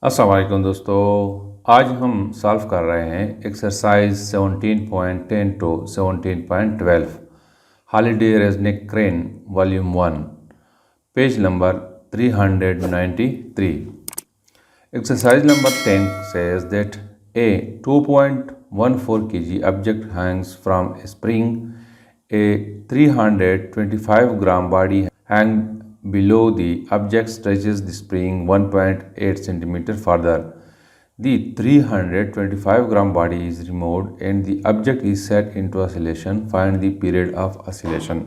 अस्सलाम वालेकुम दोस्तों। आज हम सॉल्व कर रहे हैं exercise 17.10 to 17.12 Halliday Resnick Crane volume 1 page number 393। Exercise number 10 says that a 2.14 kg object hangs from a spring. A 325 gram body hang below the object stretches the spring 1.8 centimeter further. The 325 gram body is removed and the object is set into oscillation. Find the period of oscillation.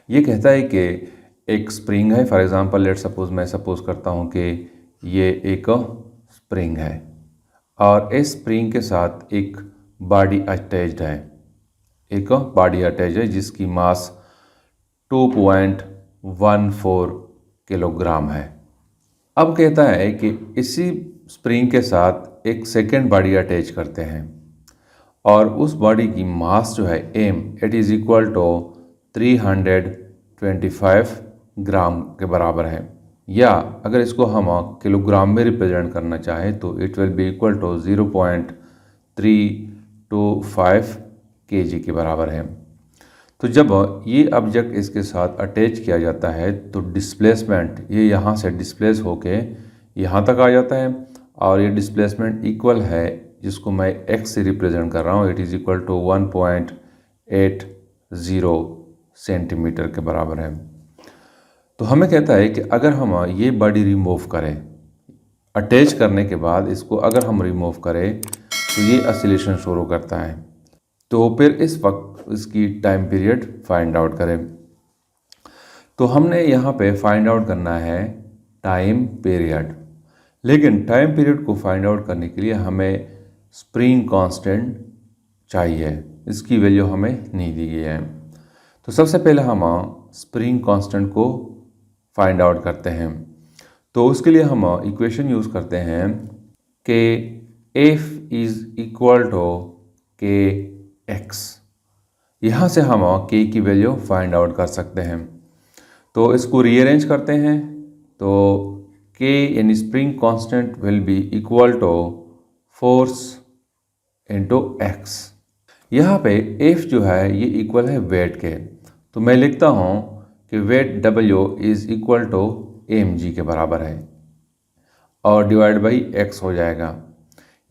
ये कहता है कि एक spring है। For example let suppose मैं suppose करता हूँ कि ये एक स्प्रिंग है और इस स्प्रिंग के साथ एक बॉडी अटैच्ड है। एक बॉडी अटैच है जिसकी मास 2.14 किलोग्राम है। अब कहता है कि इसी स्प्रिंग के साथ एक सेकेंड बॉडी अटैच करते हैं और उस बॉडी की मास जो है m it is equal to 325 gram के बराबर है, या अगर इसको हम किलोग्राम में रिप्रेजेंट करना चाहें तो it will be equal to 0.325 kg के बराबर है। तो जब ये ऑब्जेक्ट इसके साथ अटैच किया जाता है तो डिस्प्लेसमेंट ये यहाँ से डिस्प्लेस होके यहाँ तक आ जाता है और ये डिस्प्लेसमेंट इक्वल है जिसको मैं x से रिप्रेजेंट कर रहा हूँ। It is equal to 1.80 centimetre के बराबर है। तो हमें कहता है कि अगर हम ये बॉडी रिमूव करें, अटैच करने के बाद इसको अगर हम रिमूव करें तो ये ऑसिलेशन शुरू करता है। तो फिर इस वक्त इसकी टाइम पीरियड फाइंड आउट करें। तो हमने यहाँ पे फाइंड आउट करना है टाइम पीरियड, लेकिन टाइम पीरियड को फाइंड आउट करने के लिए हमें स्प्रिंग कांस्टेंट चाहिए। इसकी वैल्यू हमें नहीं दी गई है। तो सबसे पहले हम स्प्रिंग कांस्टेंट को फाइंड आउट करते हैं। तो उसके लिए हम इक्वेशन यूज़ करते हैं कि F इज़ इक्वल टू के एक्स। यहाँ से हम K की वैल्यू फाइंड आउट कर सकते हैं। तो इसको रीअरेंज करते हैं तो K यानी spring constant will be equal to force into x. यहाँ पे F जो है ये इक्वल है वेट के, तो मैं लिखता हूँ कि weight W is equal to mg के बराबर है और डिवाइड बाई x हो जाएगा।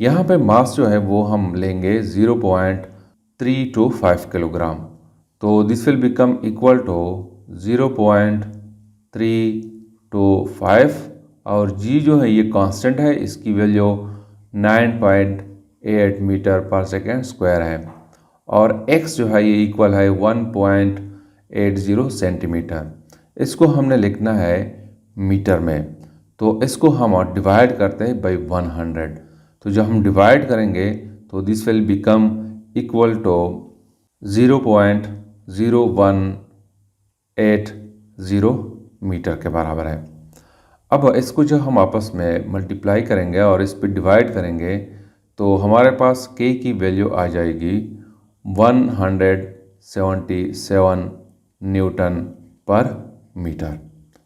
यहाँ पे मास जो है वो हम लेंगे 0.325 किलोग्राम, तो this will become equal to 0.325 और g जो है ये कांस्टेंट है, इसकी वैल्यू 9.8 मीटर पर सेकेंड स्क्वायर है और x जो है ये इक्वल है 1.80 सेंटीमीटर। इसको हमने लिखना है मीटर में, तो इसको हम डिवाइड करते हैं बाई 100। तो जब हम डिवाइड करेंगे तो this will become equal to 0.0180 metre के बराबर है। अब इसको जो हम आपस में मल्टीप्लाई करेंगे और इस पर डिवाइड करेंगे तो हमारे पास K की वैल्यू आ जाएगी 177 न्यूटन पर मीटर।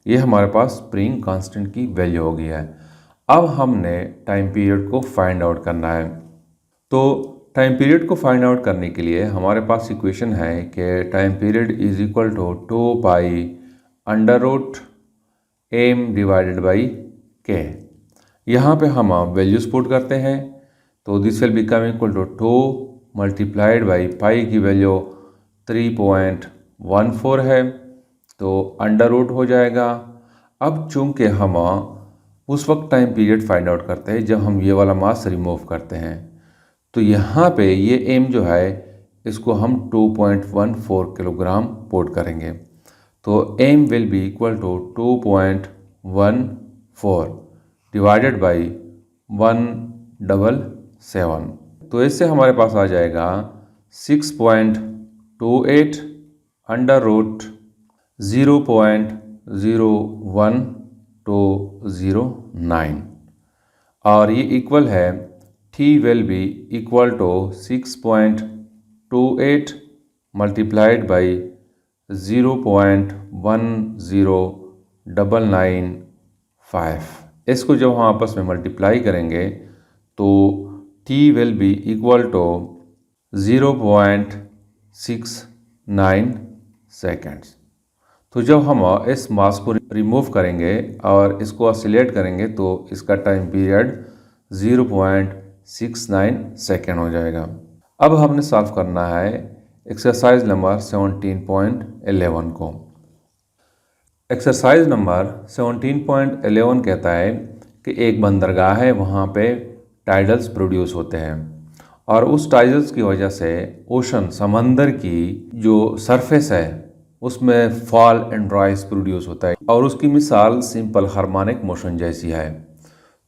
ये हमारे पास स्प्रिंग कांस्टेंट की वैल्यू हो गई है। अब हमने टाइम पीरियड को फाइंड आउट करना है। तो टाइम पीरियड को फाइंड आउट करने के लिए हमारे पास इक्वेशन है कि time period is equal to 2 pi under root m divided by k. यहाँ पे हम वैल्यूज पुट करते हैं तो this will become equal to 2 multiplied by pi की वैल्यू 3.14 है तो अंडर रूट हो जाएगा। अब चूंकि हम उस वक्त टाइम पीरियड फाइंड आउट करते हैं जब हम ये वाला मास रिमूव करते हैं, तो यहाँ पे ये एम जो है इसको हम 2.14 किलोग्राम पुट करेंगे। तो m will be equal to 2.14 divided by 177। तो इससे हमारे पास आ जाएगा 6.28 अंडर रूट 0.01209 और ये इक्वल है T will be equal to 6.28 multiplied by 0.10995। इसको जब हम आपस में मल्टीप्लाई करेंगे तो t will be equal to 0.69 seconds. तो जब हम इस मास को रिमूव करेंगे और इसको ऑसिलेट करेंगे तो इसका टाइम पीरियड 0.69 सेकेंड हो जाएगा। अब हमने सॉल्व करना है एक्सरसाइज नंबर 17.11 को। एक्सरसाइज नंबर 17.11 कहता है कि एक बंदरगाह है, वहाँ पे टाइडल्स प्रोड्यूस होते हैं और उस टाइडल्स की वजह से ओशन समंदर की जो सरफेस है उसमें फॉल एंड राइज प्रोड्यूस होता है और उसकी मिसाल सिंपल हार्मोनिक मोशन जैसी है।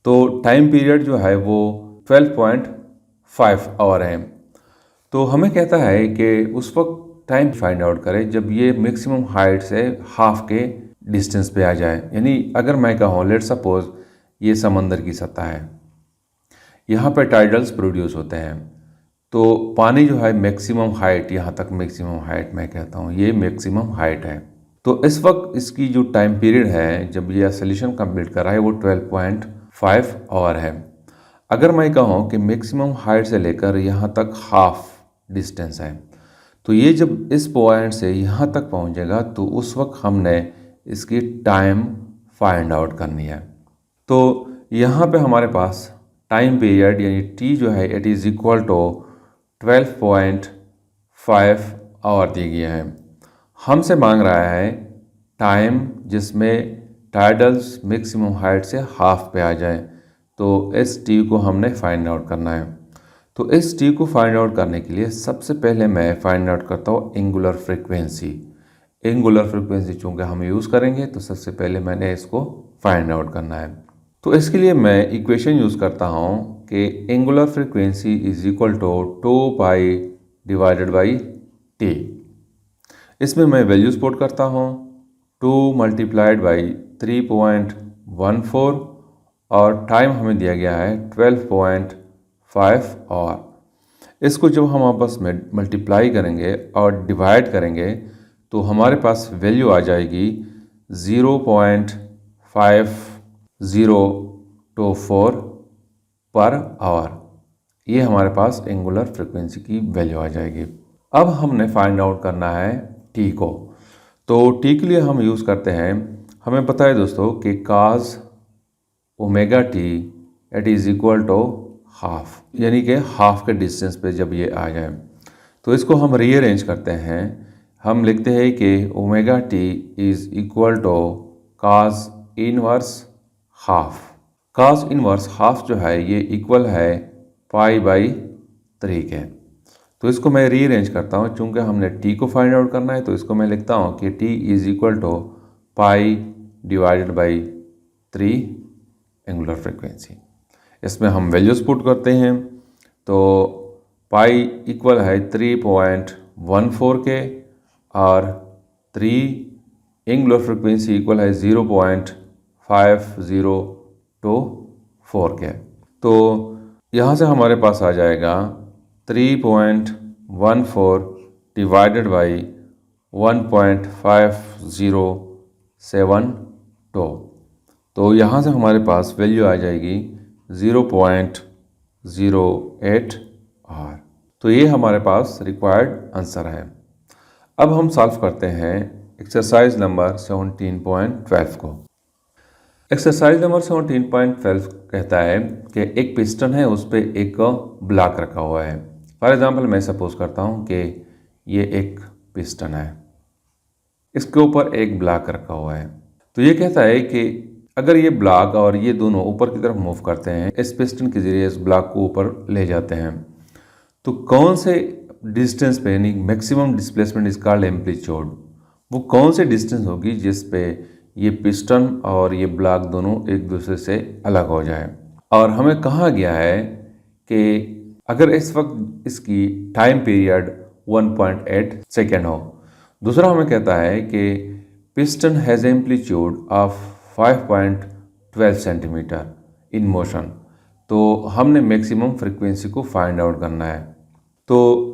तो टाइम पीरियड जो है वो 12.5 आवर है। तो हमें कहता है कि उस वक्त टाइम फाइंड आउट करें जब ये मैक्सिमम हाइट से हाफ के डिस्टेंस पे आ जाए। यानी अगर मैं कहूँ लेट सपोज ये समंदर की सतह है, यहाँ पे टाइडल्स प्रोड्यूस होते हैं, तो पानी जो है मैक्सिमम हाइट, यहाँ तक मैक्सिमम हाइट मैं कहता हूँ ये मैक्सिमम हाइट है। तो इस वक्त इसकी जो टाइम पीरियड है जब ये सोल्यूशन कंप्लीट कर रहा है वो 12.5 आवर है। अगर मैं कहूँ कि मैक्सिमम हाइट से लेकर यहाँ तक हाफ डिस्टेंस है, तो ये जब इस पॉइंट से यहाँ तक पहुँचेगा तो उस वक्त हमने इसकी टाइम फाइंड आउट करनी है। तो यहाँ पे हमारे पास टाइम पीरियड यानी टी जो है it is equal to 12.5 hour दी गई है। हमसे मांग रहा है टाइम जिसमें टाइडल्स मैक्सिमम हाइट से हाफ पे आ जाए, तो इस टी को हमने फाइंड आउट करना है। तो इस टी को फाइंड आउट करने के लिए सबसे पहले मैं फाइंड आउट करता हूँ एंगुलर फ्रीक्वेंसी। एंगुलर फ्रीक्वेंसी चूँकि हम यूज़ करेंगे तो सबसे पहले मैंने इसको फाइंड आउट करना है। तो इसके लिए मैं इक्वेशन यूज़ करता हूँ कि angular frequency is equal to 2 pi divided by t. इसमें मैं वैल्यूज पुट करता हूँ 2 मल्टीप्लाइड बाई 3.14 और टाइम हमें दिया गया है 12.5 आवर। इसको जब हम आपस में मल्टीप्लाई करेंगे और डिवाइड करेंगे तो हमारे पास वैल्यू आ जाएगी 0.5024 पर आवर। ये हमारे पास एंगुलर फ्रीक्वेंसी की वैल्यू आ जाएगी। अब हमने फाइंड आउट करना है टी को। तो टी के लिए हम यूज़ करते हैं, हमें पता है दोस्तों कि cos omega t it is equal to half, यानी कि हाफ के डिस्टेंस पे जब ये आ जाए तो इसको हम रीअरेंज करते हैं। हम लिखते हैं कि omega t is equal to cos inverse half. cos inverse half जो है ये इक्वल है पाई बाई 3 के। तो इसको मैं रीअरेंज करता हूँ, चूँकि हमने टी को फाइंड आउट करना है तो इसको मैं लिखता हूँ कि t is equal to pi divided by 3 angular frequency. इसमें हम वैल्यूज पुट करते हैं तो पाई इक्वल है 3.14 के और 3 एंगुलर फ्रीक्वेंसी इक्वल है 0.5024 के। तो यहाँ से हमारे पास आ जाएगा 3.14 डिवाइडेड बाई 1.5072। तो यहाँ से हमारे पास वैल्यू आ जाएगी 0.08 आवर। तो ये हमारे पास रिक्वायर्ड आंसर है। अब हम सॉल्व करते हैं एक्सरसाइज नंबर 17.12 को। एक्सरसाइज नंबर 17.12 कहता है कि एक पिस्टन है, उस पर एक ब्लॉक रखा हुआ है। फॉर एग्जांपल मैं सपोज करता हूँ कि ये एक पिस्टन है, इसके ऊपर एक ब्लॉक रखा हुआ है। तो ये कहता है कि अगर ये ब्लॉक और ये दोनों ऊपर की तरफ मूव करते हैं, इस पिस्टन के जरिए इस ब्लॉक को ऊपर ले जाते हैं, तो कौन से डिस्टेंस पे, यानी maximum displacement is called amplitude, वो कौन से डिस्टेंस होगी जिस पे ये पिस्टन और ये ब्लॉक दोनों एक दूसरे से अलग हो जाए। और हमें कहा गया है कि अगर इस वक्त इसकी टाइम पीरियड 1.8 सेकेंड हो। दूसरा हमें कहता है कि piston has amplitude of 5.12 centimetre in motion. तो हमने मैक्सिमम फ्रीक्वेंसी को फाइंड आउट करना है। तो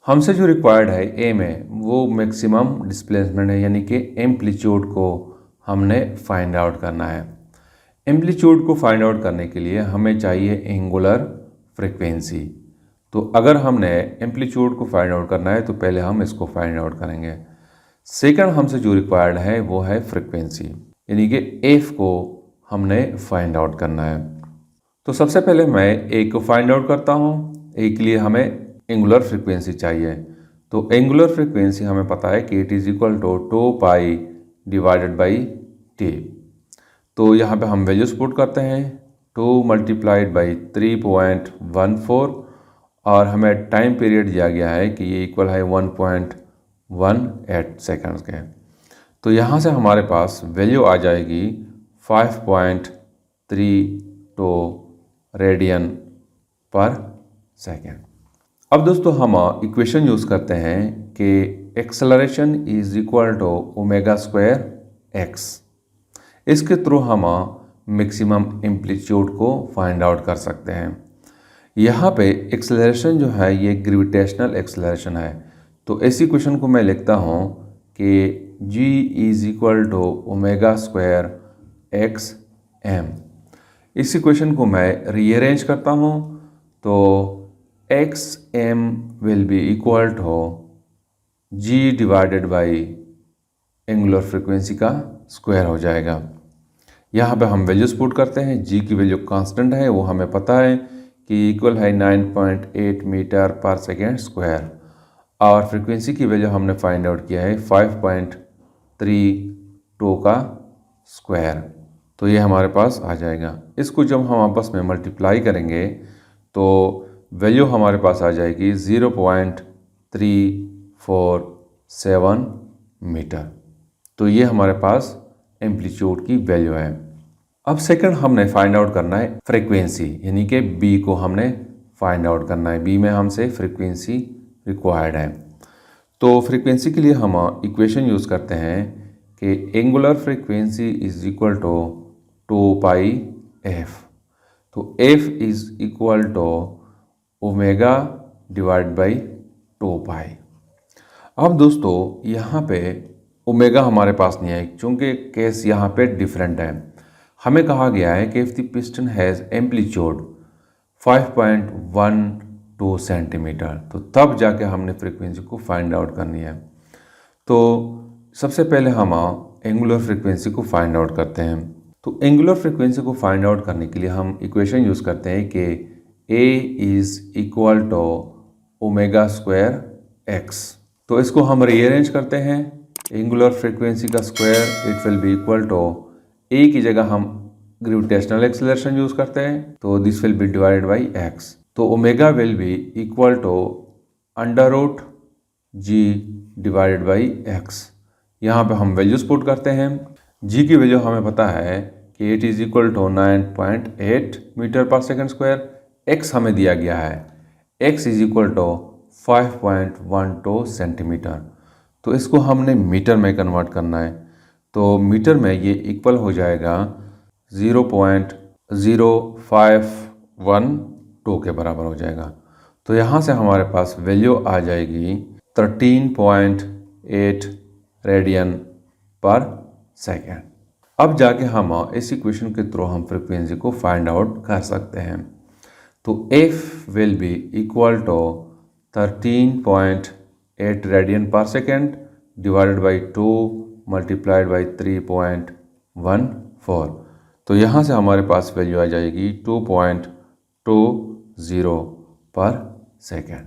हमसे जो रिक्वायर्ड है एम है वो मैक्सिमम डिस्प्लेसमेंट है, यानी कि एम्पलीट्यूड को हमने फाइंड आउट करना है। एम्पलीट्यूड को फाइंड आउट करने के लिए हमें चाहिए एंगुलर फ्रीक्वेंसी। तो अगर हमने एम्पलीट्यूड को फाइंड आउट करना है तो पहले हम इसको फाइंड आउट करेंगे। सेकंड हमसे जो रिक्वायर्ड है वो है फ्रीक्वेंसी, यानी कि एफ को हमने फाइंड आउट करना है। तो सबसे पहले मैं ए को फाइंड आउट करता हूँ। ए के लिए हमें एंगुलर फ्रीक्वेंसी चाहिए। तो एंगुलर फ्रीक्वेंसी हमें पता है कि it is equal to 2π divided by T. तो यहाँ पे हम वैल्यूज पुट करते हैं, 2 मल्टीप्लाइड बाई 3.14 और हमें टाइम पीरियड दिया गया है कि ये इक्वल है 1.18 सेकंड्स के। तो यहाँ से हमारे पास वैल्यू आ जाएगी 5.32 रेडियन पर सेकेंड। अब दोस्तों हम इक्वेशन यूज़ करते हैं कि acceleration is equal to omega square x. इसके थ्रू हम मैक्सिमम एम्पलीट्यूड को फाइंड आउट कर सकते हैं। यहाँ पे एक्सेलरेशन जो है ये ग्रेविटेशनल एक्सेलरेशन है। तो इस इक्वेशन को मैं लिखता हूँ कि g is equal to omega square x m. इस इक्वेशन को मैं रीअरेंज करता हूँ तो x m will be equal to g divided by angular frequency का स्क्वायर हो जाएगा। यहाँ पे हम वैल्यूज पुट करते हैं। g की वैल्यू कांस्टेंट है, वो हमें पता है कि इक्वल है 9.8 मीटर पर सेकेंड स्क्वायर, और फ्रीक्वेंसी की वैल्यू हमने फाइंड आउट किया है 5.32 का स्क्वायर। तो ये हमारे पास आ जाएगा। इसको जब हम आपस में मल्टीप्लाई करेंगे तो वैल्यू हमारे पास आ जाएगी 0.347 मीटर। तो ये हमारे पास एम्पलीट्यूड की वैल्यू है। अब सेकंड हमने फाइंड आउट करना है फ्रीक्वेंसी, यानी कि बी को हमने फाइंड आउट करना है। बी में हमसे फ्रीक्वेंसी रिक्वायर्ड है। तो फ्रीक्वेंसी के लिए हम इक्वेशन यूज़ करते हैं कि angular frequency is equal to 2π f। तो f is equal to omega divide by 2π। अब दोस्तों यहाँ पे ओमेगा हमारे पास नहीं है क्योंकि केस यहाँ पे डिफरेंट है। हमें कहा गया है कि if the piston has amplitude 5.12 centimetre, तो तब जाके हमने फ्रीक्वेंसी को फाइंड आउट करनी है। तो सबसे पहले हम एंगुलर फ्रीक्वेंसी को फाइंड आउट करते हैं। तो एंगुलर फ्रीक्वेंसी को फाइंड आउट करने के लिए हम इक्वेशन यूज़ करते हैं कि a is equal to omega square x. तो इसको हम रीअरेंज करते हैं। एंगुलर फ्रीक्वेंसी का square it will be equal to a की जगह हम ग्रेविटेशनल एक्सेलरेशन यूज़ करते हैं, तो this will be divided by x। तो omega will be equal to √g divided by x। यहाँ पे हम वैल्यूज पुट करते हैं। g की वैल्यू हमें पता है कि it is equal to 9.8 metre पर सेकेंड स्क्वायर। x हमें दिया गया है, x is equal to 5.12 centimetre. तो इसको हमने मीटर में कन्वर्ट करना है। तो मीटर में ये इक्वल हो जाएगा 0.0512 के बराबर हो जाएगा। तो यहाँ से हमारे पास वैल्यू आ जाएगी 13.8 रेडियन पर सेकेंड। अब जाके हम इस इक्वेशन के थ्रू हम फ्रीक्वेंसी को फाइंड आउट कर सकते हैं। तो f will be equal to 13.8 radian per second divided by 2 multiplied by 3.14। तो यहाँ से हमारे पास वैल्यू आ जाएगी 2.20 पर सेकेंड।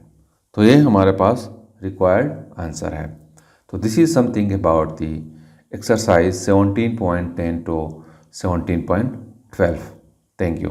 तो ये हमारे पास रिक्वायर्ड आंसर है। तो this is something about the exercise 17.10 to 17.12। Thank you.